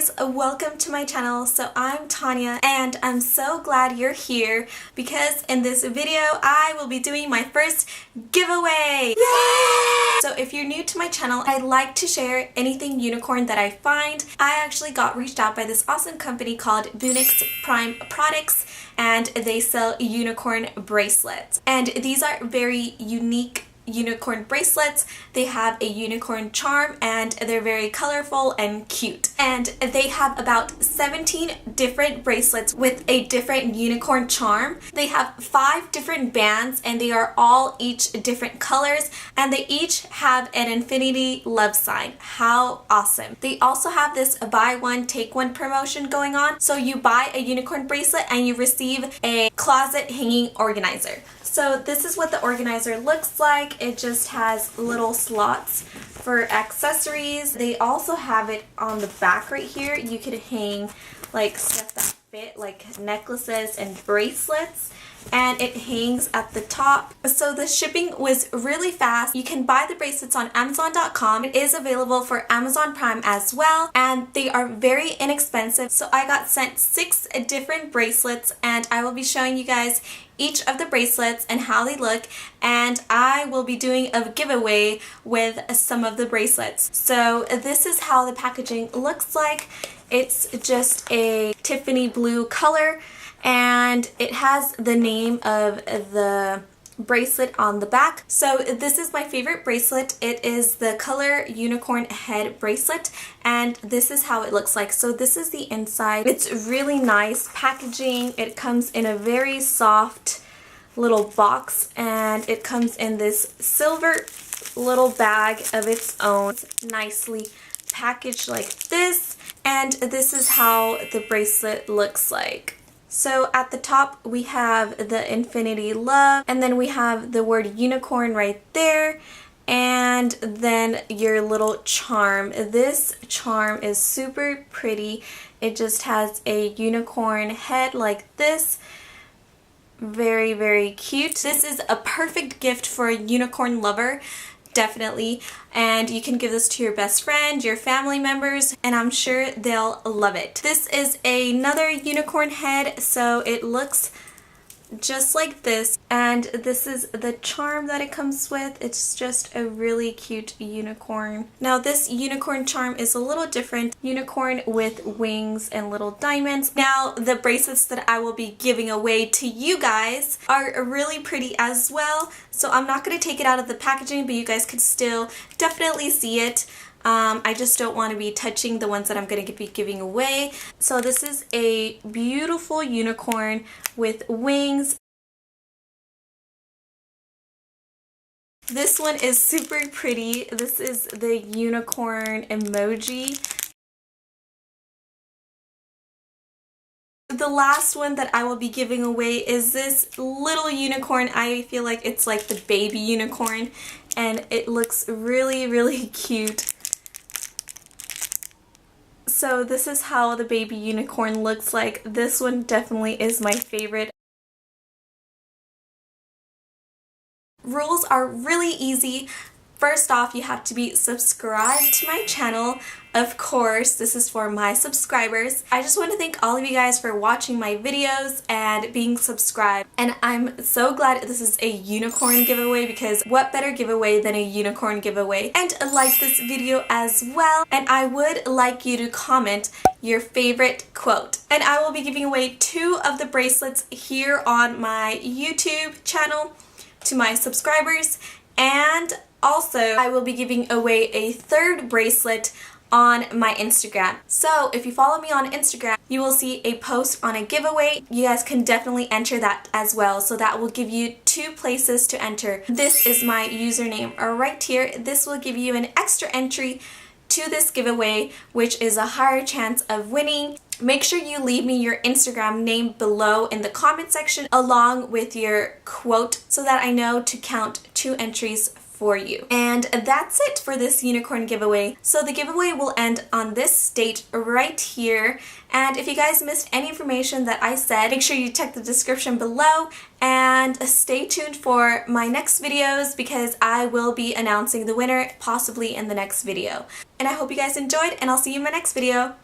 guys, welcome to my channel. So I'm Tania and I'm so glad you're here because in this video I will be doing my first giveaway. Yay! So if you're new to my channel, I like to share anything unicorn that I find. I actually got reached out by this awesome company called Boonix Prime Products, and they sell unicorn bracelets. And these are very unique unicorn bracelets. They have a unicorn charm and they're very colorful and cute. And they have about 17 different bracelets with a different unicorn charm. They have 5 different bands and they are all each different colors, and they each have an infinity love sign. How awesome. They also have this buy one take one promotion going on. So you buy a unicorn bracelet and you receive a closet hanging organizer. So this is what the organizer looks like. It just has little slots for accessories. They also have it on the back right here. You could hang like stuff that fit, like necklaces and bracelets. And it hangs at the top. So the shipping was really fast. You can buy the bracelets on Amazon.com. It is available for Amazon Prime as well, and they are very inexpensive. So I got sent 6 different bracelets, and I will be showing you guys each of the bracelets and how they look, and I will be doing a giveaway with some of the bracelets. So this is how the packaging looks like. It's just a Tiffany blue color, and it has the name of the bracelet on the back. So this is my favorite bracelet. It is the color unicorn head bracelet, and this is how it looks like. So this is the inside. It's really nice packaging. It comes in a very soft little box, and it comes in this silver little bag of its own, nicely packaged like this. And this is how the bracelet looks like. So at the top we have the infinity love, and then we have the word unicorn right there, and then your little charm. This charm is super pretty. It just has a unicorn head like this. Very, very cute. This is a perfect gift for a unicorn lover. Definitely. And you can give this to your best friend, your family members, and I'm sure they'll love it. This is another unicorn head, so it looks just like this, and this is the charm that it comes with. It's just a really cute unicorn. Now this unicorn charm is a little different. Unicorn with wings and little diamonds. Now the bracelets that I will be giving away to you guys are really pretty as well. So I'm not going to take it out of the packaging, but you guys could still definitely see it. I just don't want to be touching the ones that I'm going to be giving away. So this is a beautiful unicorn with wings. This one is super pretty. This is the unicorn emoji. The last one that I will be giving away is this little unicorn. I feel like it's like the baby unicorn, and it looks really, really cute. So this is how the baby unicorn looks like. This one definitely is my favorite. Rules are really easy. First off, you have to be subscribed to my channel. Of course, this is for my subscribers. I just want to thank all of you guys for watching my videos and being subscribed. And I'm so glad this is a unicorn giveaway, because what better giveaway than a unicorn giveaway? And like this video as well. And I would like you to comment your favorite quote. And I will be giving away 2 of the bracelets here on my YouTube channel to my subscribers, and also I will be giving away a 3rd bracelet on my Instagram. So if you follow me on Instagram, you will see a post on a giveaway. You guys can definitely enter that as well. So that will give you 2 places to enter. This is my username right here. This will give you an extra entry to this giveaway, which is a higher chance of winning. Make sure you leave me your Instagram name below in the comment section along with your quote, so that I know to count 2 entries for you. And that's it for this unicorn giveaway. So the giveaway will end on this date right here. And if you guys missed any information that I said, make sure you check the description below and stay tuned for my next videos, because I will be announcing the winner possibly in the next video. And I hope you guys enjoyed, and I'll see you in my next video.